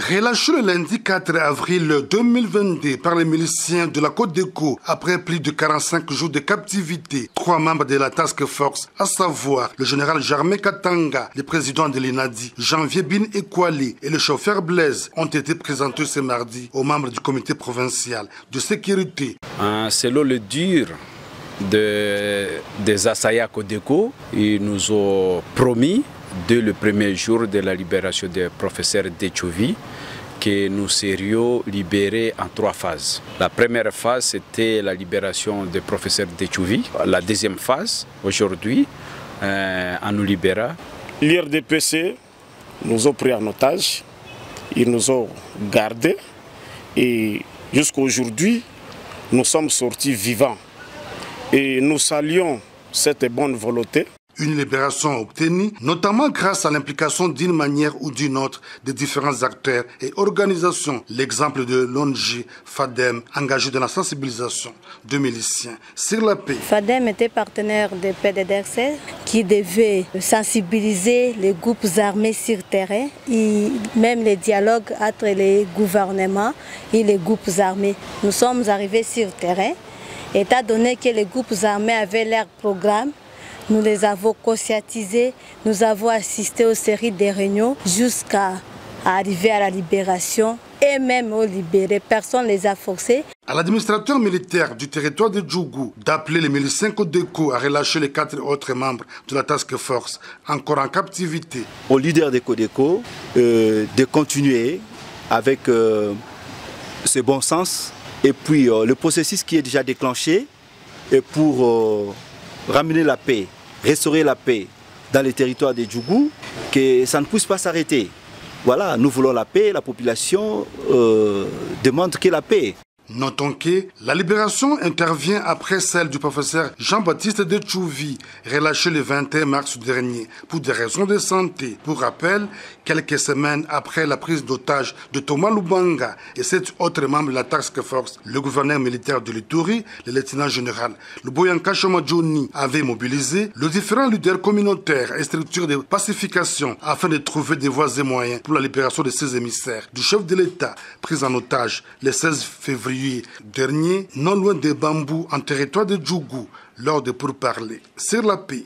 Relâché le lundi 4 avril 2022 par les miliciens de la Côte d'Écho après plus de 45 jours de captivité, 3 membres de la Task Force, à savoir le général Germain Katanga, le président de l'INADI, Janvier Bin Ekwali et le chauffeur Blaise, ont été présentés ce mardi aux membres du comité provincial de sécurité. Selon le dur des assaillants Côte d'Écho, ils nous ont promis dès le premier jour de la libération du professeur Detchouvi que nous serions libérés en 3 phases. La première phase, c'était la libération du professeur Detchouvi. La deuxième phase, aujourd'hui, on nous libérera. L'IRDPC nous a pris en otage, ils nous ont gardés et jusqu'à aujourd'hui, nous sommes sortis vivants. Et nous saluons cette bonne volonté. Une libération obtenue, notamment grâce à l'implication d'une manière ou d'une autre de différents acteurs et organisations. L'exemple de l'ONG FADEM, engagé dans la sensibilisation de miliciens sur la paix. FADEM était partenaire de PDDRC qui devait sensibiliser les groupes armés sur terrain et même les dialogues entre les gouvernements et les groupes armés. Nous sommes arrivés sur terrain, étant donné que les groupes armés avaient leur programme. Nous les avons conscientisés, nous avons assisté aux séries de réunions jusqu'à arriver à la libération et même aux libérés. Personne ne les a forcés. À l'administrateur militaire du territoire de Djougou d'appeler les miliciens Côte d'Écho à relâcher les 4 autres membres de la Task Force encore en captivité. Au leader de Côte d'Écho de continuer avec ce bon sens et puis le processus qui est déjà déclenché et pour ramener la paix, restaurer la paix dans les territoires de Djougou, que ça ne puisse pas s'arrêter. Voilà, nous voulons la paix, la population demande que la paix. Notons que la libération intervient après celle du professeur Jean-Baptiste Detchouvi, relâché le 21 mars dernier pour des raisons de santé. Pour rappel, quelques semaines après la prise d'otage de Thomas Lubanga et 7 autres membres de la Task Force, le gouverneur militaire de l'Ituri, le lieutenant général Luboyanka Shomadjoni, avait mobilisé les différents leaders communautaires et structures de pacification afin de trouver des voies et moyens pour la libération de ces émissaires du chef de l'État pris en otage le 16 février dernier, non loin des Bambous, en territoire de Djougou, lors de pourparlers sur la paix.